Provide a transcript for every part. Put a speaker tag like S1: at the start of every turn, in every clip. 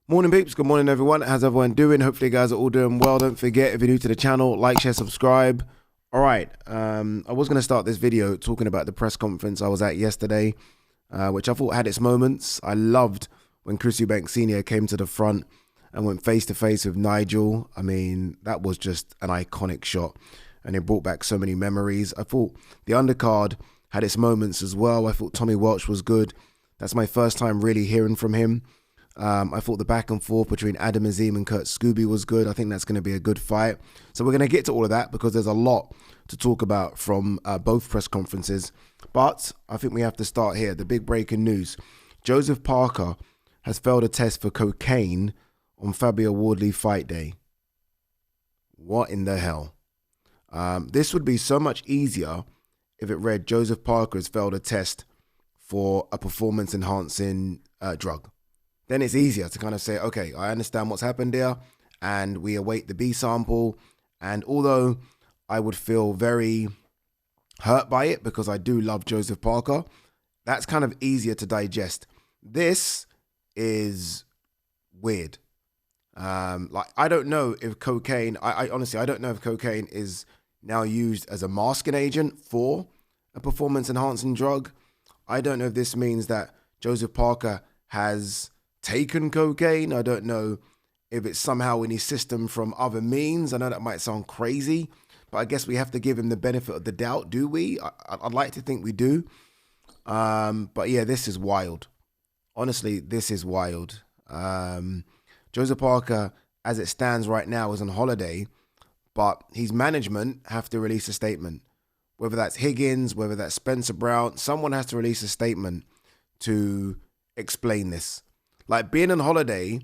S1: Morning peeps, good morning everyone. How's everyone doing? Hopefully you guys are all doing well. Don't forget, if you're new to the channel, like, share, subscribe. All right, I was going to start this video talking about the press conference I was at yesterday, which I thought had its moments. I loved when EUBANK Senior came to the front and went face to face with Nigel. I mean, that was just an iconic shot and it brought back so many memories. I thought the undercard had its moments as well. I thought Tommy Welch was good. That's my first time really hearing from him. I thought the back and forth between Ade Gman and Kurt Scooby was good. I think that's going to be a good fight. So we're going to get to all of that because there's a lot to talk about from both press conferences. But I think we have to start here. The big breaking news. Joseph Parker has failed a test for cocaine on Fabio Wardley fight day. What in the hell? This would be so much easier if it read Joseph Parker has failed a test for a performance enhancing drug. Then it's easier to kind of say, okay, I understand what's happened there and we await the B sample. And although I would feel very hurt by it because I do love Joseph Parker, that's kind of easier to digest. This is weird. Like, I don't know if cocaine, I honestly, I don't know if cocaine is now used as a masking agent for a performance enhancing drug. I don't know if this means that Joseph Parker has taken cocaine. I don't know if it's somehow in his system from other means. I know that might sound crazy, but I guess we have to give him the benefit of the doubt, do we? I'd like to think we do. But yeah, this is wild. Honestly, this is wild. Joseph Parker, as it stands right now, is on holiday, but his management have to release a statement. Whether that's Higgins, whether that's Spencer Brown, someone has to release a statement to explain this. Like, being on holiday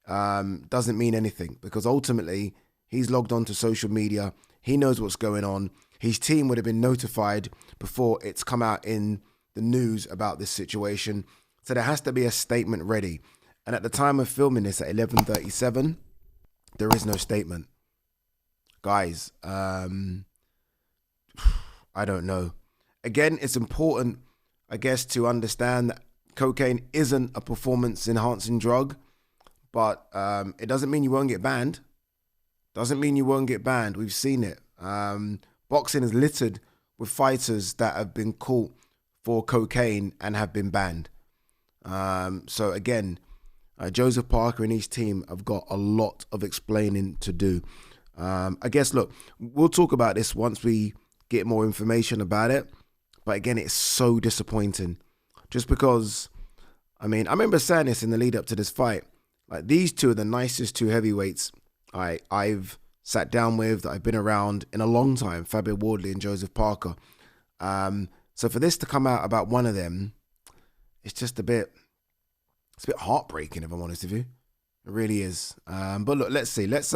S1: doesn't mean anything because ultimately he's logged on to social media. He knows what's going on. His team would have been notified before it's come out in the news about this situation. So there has to be a statement ready. And at the time of filming this at 11:37, there is no statement. Guys, I don't know. Again, it's important, I guess, to understand that cocaine isn't a performance enhancing drug, but it doesn't mean you won't get banned. Doesn't mean you won't get banned. We've seen it. Boxing is littered with fighters that have been caught for cocaine and have been banned. So again, Joseph Parker and his team have got a lot of explaining to do. I guess, look, we'll talk about this once we get more information about it. But again, it's so disappointing. Just because, I mean, I remember saying this in the lead up to this fight. Like, these two are the nicest two heavyweights I've sat down with, that I've been around in a long time, Fabio Wardley and Joseph Parker. So for this to come out about one of them, it's just a bit heartbreaking, if I'm honest with you. It really is. But look, let's see. Let's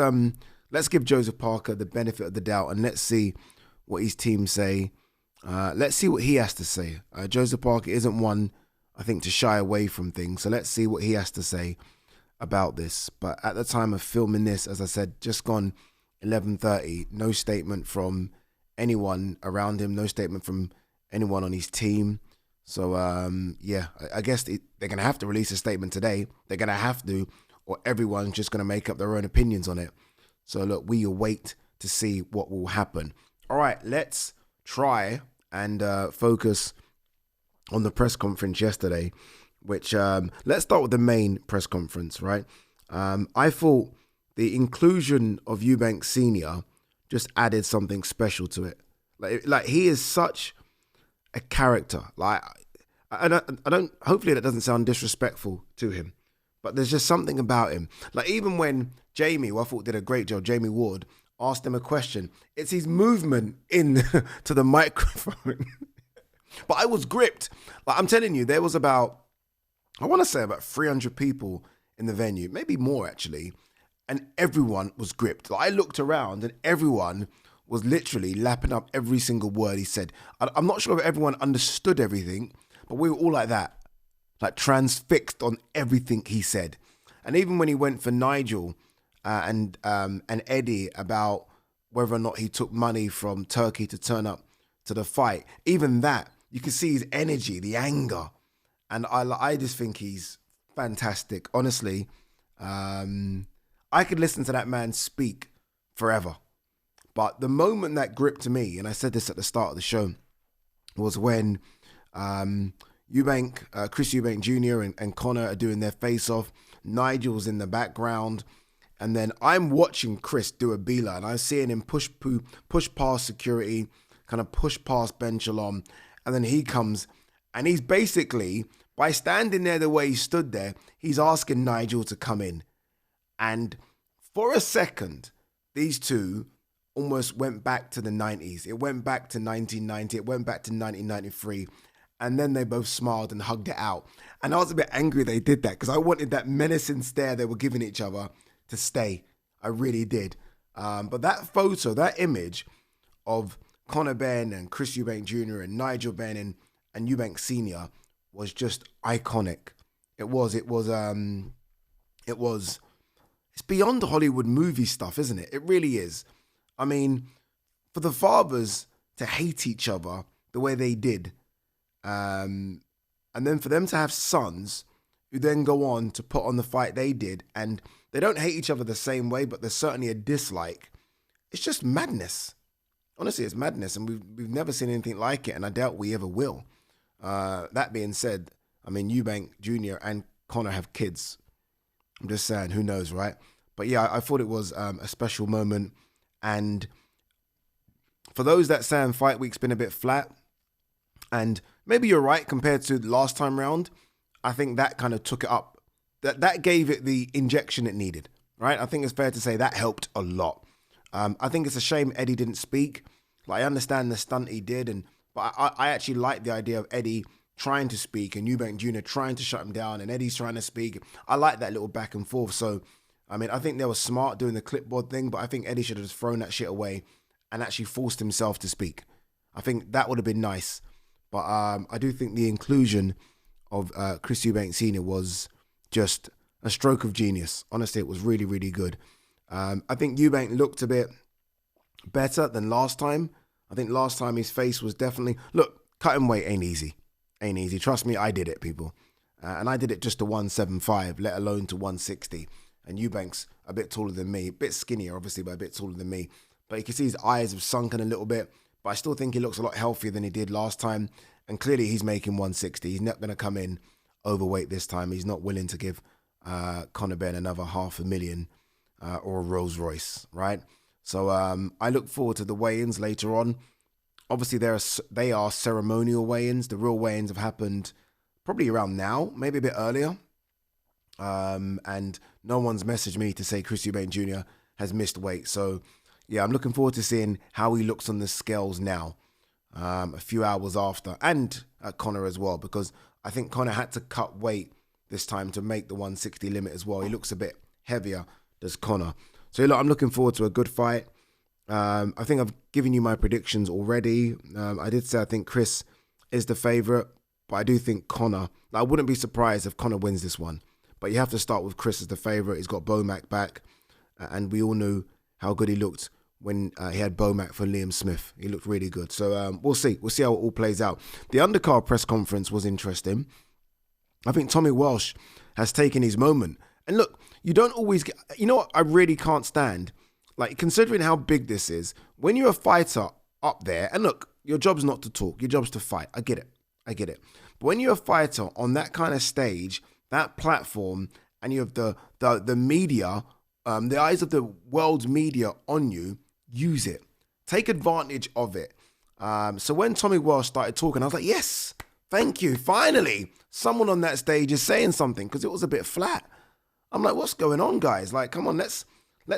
S1: give Joseph Parker the benefit of the doubt and let's see what his team say. Let's see what he has to say. Joseph Parker isn't one, I think, to shy away from things. So let's see what he has to say about this. But at the time of filming this, as I said, just gone 11:30, no statement from anyone around him, no statement from anyone on his team. So, yeah, I guess they're going to have to release a statement today. They're going to have to, or everyone's just going to make up their own opinions on it. So, look, we await to see what will happen. All right, let's try and focus on the press conference yesterday, which let's start with the main press conference, right? I thought the inclusion of EUBANK Senior just added something special to it. Like he is such a character. Like, I don't, hopefully that doesn't sound disrespectful to him, but there's just something about him. Like, even when Jamie, who I thought did a great job, Jamie Ward, asked him a question, it's his movement in to the microphone. But I was gripped. Like, I'm telling you, there was about, I want to say about 300 people in the venue, maybe more actually, and everyone was gripped. Like, I looked around and everyone was literally lapping up every single word he said. I'm not sure if everyone understood everything, but we were all like that, like transfixed on everything he said. And even when he went for Nigel and Eddie about whether or not he took money from Turkey to turn up to the fight, even that, you can see his energy, the anger. And I just think he's fantastic. Honestly, I could listen to that man speak forever. But the moment that gripped me, and I said this at the start of the show, was when EUBANK, Chris EUBANK Jr. and Conor are doing their face-off. Nigel's in the background. And then I'm watching Chris do a beeline. I'm seeing him push past security, kind of push past Ben Shalom. And then he comes, and he's basically, by standing there the way he stood there, he's asking Nigel to come in. And for a second, these two almost went back to the 90s. It went back to 1990. It went back to 1993. And then they both smiled and hugged it out. And I was a bit angry they did that because I wanted that menacing stare they were giving each other to stay. I really did. But that photo, that image of Conor Benn and Chris EUBANK Jr. and Nigel Benn and EUBANK Sr. was just iconic. It's beyond the Hollywood movie stuff, isn't it? It really is. I mean, for the fathers to hate each other the way they did, and then for them to have sons who then go on to put on the fight they did, and they don't hate each other the same way, but there's certainly a dislike. It's just madness. Honestly, it's madness, and we've never seen anything like it, and I doubt we ever will. That being said, I mean, EUBANK Jr. and Conor have kids. I'm just saying, who knows, right? But yeah, I thought it was a special moment. And for those that saying Fight Week's been a bit flat, and maybe you're right compared to last time round, I think that kind of took it up. That gave it the injection it needed, right? I think it's fair to say that helped a lot. I think it's a shame Eddie didn't speak. Like, I understand the stunt he did, but I actually like the idea of Eddie trying to speak and EUBANK Jr. trying to shut him down and Eddie's trying to speak. I like that little back and forth. So, I mean, I think they were smart doing the clipboard thing, but I think Eddie should have just thrown that shit away and actually forced himself to speak. I think that would have been nice. But I do think the inclusion of Chris EUBANK Sr. was just a stroke of genius. Honestly, it was really, really good. I think EUBANK looked a bit better than last time. I think last time his face was definitely... Look, cutting weight ain't easy. Ain't easy. Trust me, I did it, people. And I did it just to 175, let alone to 160. And EUBANK's a bit taller than me. A bit skinnier, obviously, but a bit taller than me. But you can see his eyes have sunken a little bit. But I still think he looks a lot healthier than he did last time. And clearly he's making 160. He's not going to come in overweight this time. He's not willing to give Conor Benn another $500,000 or a Rolls Royce, right? So I look forward to the weigh-ins later on. Obviously, they are ceremonial weigh-ins. The real weigh-ins have happened probably around now, maybe a bit earlier. And no one's messaged me to say Chris EUBANK Jr. has missed weight. So, yeah, I'm looking forward to seeing how he looks on the scales now, a few hours after, and Conor as well, because I think Conor had to cut weight this time to make the 160 limit as well. He looks a bit heavier, does Conor. So, look, I'm looking forward to a good fight. I think I've given you my predictions already. I did say I think Chris is the favourite, but I do think Conor. I wouldn't be surprised if Conor wins this one. But you have to start with Chris as the favourite. He's got Bomac back, and we all knew how good he looked when he had Bomac for Liam Smith. He looked really good. So we'll see. We'll see how it all plays out. The Undercard press conference was interesting. I think Tommy Walsh has taken his moment. And look, you don't always get... You know what I really can't stand? Like, considering how big this is, when you're a fighter up there, and look, your job's not to talk, your job's to fight. I get it. But when you're a fighter on that kind of stage, that platform, and you have the media, the eyes of the world's media on you, use it. Take advantage of it. So when Tommy Walsh started talking, I was like, yes, thank you. Finally, someone on that stage is saying something, because it was a bit flat. I'm like, what's going on, guys? Like, come on, let's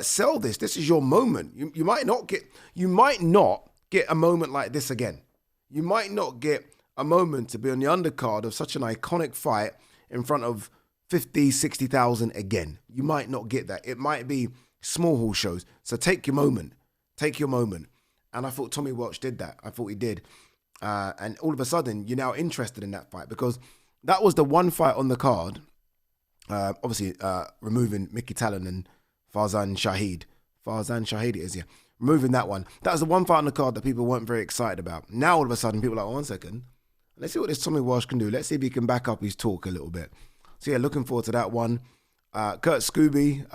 S1: sell this. This is your moment. You might not get a moment like this again. You might not get a moment to be on the undercard of such an iconic fight in front of 50, 60,000 again. You might not get that. It might be small hall shows. So take your moment. Take your moment. And I thought Tommy Walsh did that. I thought he did. And all of a sudden, you're now interested in that fight, because that was the one fight on the card. Obviously, removing Mickey Talon and Farzan Shahid it is, yeah. Removing that one. That was the one fight on the card that people weren't very excited about. Now, all of a sudden, people are like, 1 second. Let's see what this Tommy Walsh can do. Let's see if he can back up his talk a little bit. So, yeah, looking forward to that one. Kurt Scooby,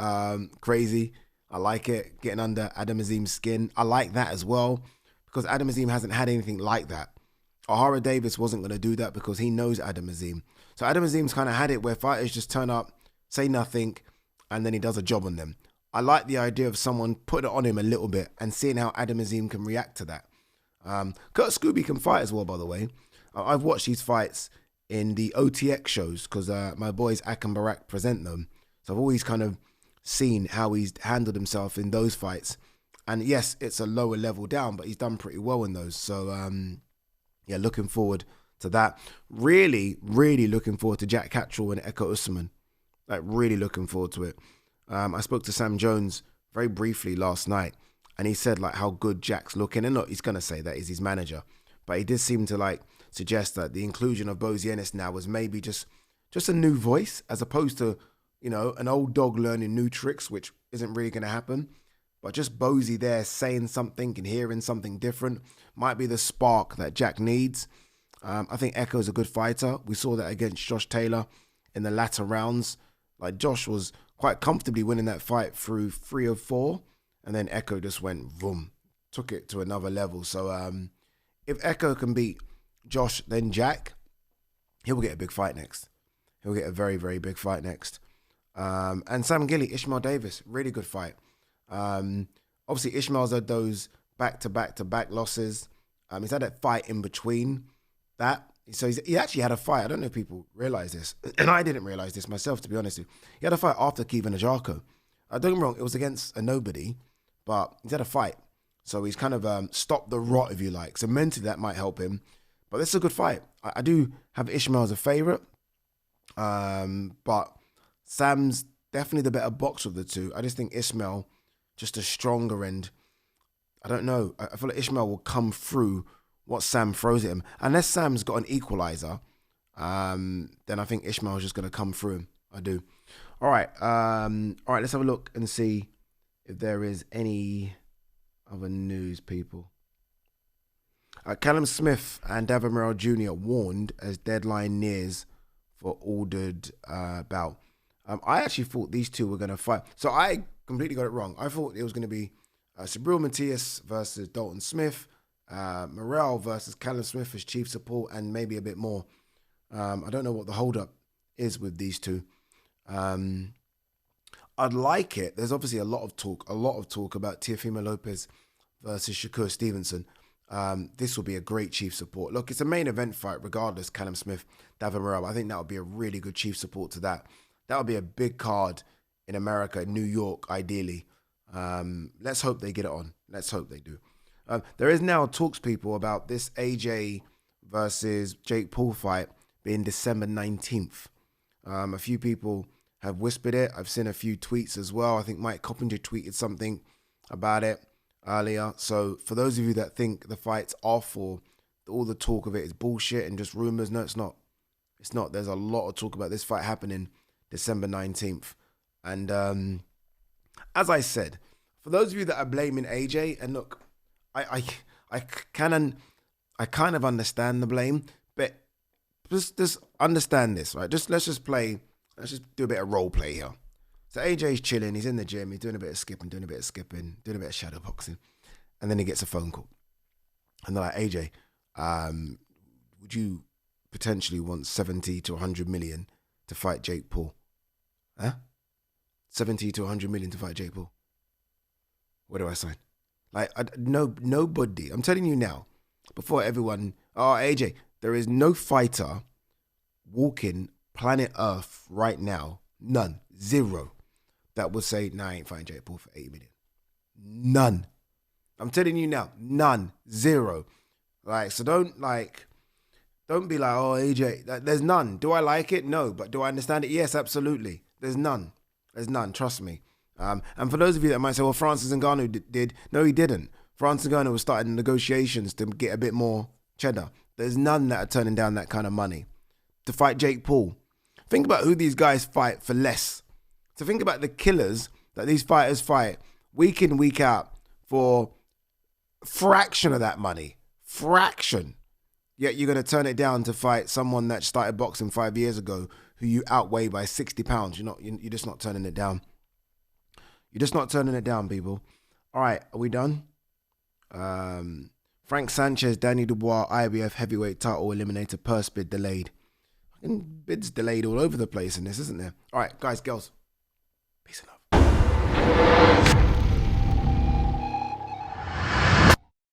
S1: crazy. I like it. Getting under Adam Azim's skin. I like that as well because Adam Azim hasn't had anything like that. O'Hara Davis wasn't going to do that because he knows Adam Azim. So Adam Azim's kind of had it where fighters just turn up, say nothing, and then he does a job on them. I like the idea of someone putting it on him a little bit and seeing how Adam Azim can react to that. Kurt Scooby can fight as well, by the way. I've watched these fights in the OTX shows because my boys Ak and Barak present them. So I've always kind of seen how he's handled himself in those fights. And yes, it's a lower level down, but he's done pretty well in those. So, yeah, looking forward to that. Really, really looking forward to Jack Catterall and Echo Usman. Like, really looking forward to it. I spoke to Sam Jones very briefly last night, and he said, like, how good Jack's looking. And look, he's going to say that he's his manager. But he did seem to, like, suggest that the inclusion of Bozy Ennis now was maybe just a new voice as opposed to, you know, an old dog learning new tricks, which isn't really going to happen. But just Bozy there saying something and hearing something different might be the spark that Jack needs. I think Echo's a good fighter. We saw that against Josh Taylor in the latter rounds. Like, Josh was quite comfortably winning that fight through 3 of 4. And then Echo just went, boom, took it to another level. So if Echo can beat Josh, then Jack, he'll get a big fight next. He'll get a very, very big fight next. And Sam Gilly, Ishmael Davis, really good fight. Obviously, Ishmael's had those back-to-back losses. He's had that fight in between that. So he actually had a fight. I don't know if people realize this. And I didn't realize this myself, to be honest with you. He had a fight after Kevin Ajako. Don't get me wrong, it was against a nobody, but he's had a fight. So he's kind of stopped the rot, if you like. So mentally, that might help him. But this is a good fight. I do have Ishmael as a favourite. But Sam's definitely the better boxer of the two. I just think Ishmael just a stronger and I don't know. I feel like Ishmael will come through what Sam throws at him. Unless Sam's got an equalizer, then I think Ishmael's just going to come through him. I do. All right. Let's have a look and see if there is any other news, people. Callum Smith and Davin Morrell Jr. warned as deadline nears for ordered bout. I actually thought these two were going to fight. So I completely got it wrong. I thought it was going to be Sabril Matias versus Dalton Smith, Morrell versus Callum Smith as chief support, and maybe a bit more. I don't know what the holdup is with these two. I'd like it. There's obviously a lot of talk about Teofimo Lopez versus Shakur Stevenson. This will be a great chief support. Look, it's a main event fight regardless, Callum Smith, Davin Morrell. I think that would be a really good chief support to that. That would be a big card in America, New York, ideally. Let's hope they get it on. Let's hope they do. There is now talks, people, about this AJ versus Jake Paul fight being December 19th. A few people have whispered it. I've seen a few tweets as well. I think Mike Coppinger tweeted something about it earlier. So for those of you that think the fight's off or all the talk of it is bullshit and just rumors, no, it's not. It's not. There's a lot of talk about this fight happening December 19th. And as I said, for those of you that are blaming AJ, and look, I kind of understand the blame, but just understand this, right? Let's just do a bit of role play here. So AJ's chilling, he's in the gym, he's doing a bit of skipping, doing a bit of shadow boxing, and then he gets a phone call. And they're like, AJ, would you potentially want 70 to 100 million to fight Jake Paul? Huh? 70 to 100 million to fight Jake Paul. Where do I sign? Like, nobody, I'm telling you now, before everyone, AJ, there is no fighter walking planet Earth right now, none, zero, that would say, nah, I ain't fighting Jake Paul for 80 million. None. I'm telling you now, none, zero. Like, so don't be like, oh, AJ, there's none. Do I like it? No. But do I understand it? Yes, absolutely. There's none. Trust me. And for those of you that might say, well, Francis Ngannou did. No, he didn't. Francis Ngannou was starting negotiations to get a bit more cheddar. There's none that are turning down that kind of money to fight Jake Paul. Think about who these guys fight for less. So think about the killers that these fighters fight week in, week out for a fraction of that money. Fraction. Yet you're going to turn it down to fight someone that started boxing 5 years ago who you outweigh by 60 pounds. You're just not turning it down. You're just not turning it down, people. All right, are we done? Frank Sanchez, Danny Dubois, IBF heavyweight title eliminator, purse bid delayed. Bids delayed all over the place in this, isn't there? All right, guys, girls. Peace and love.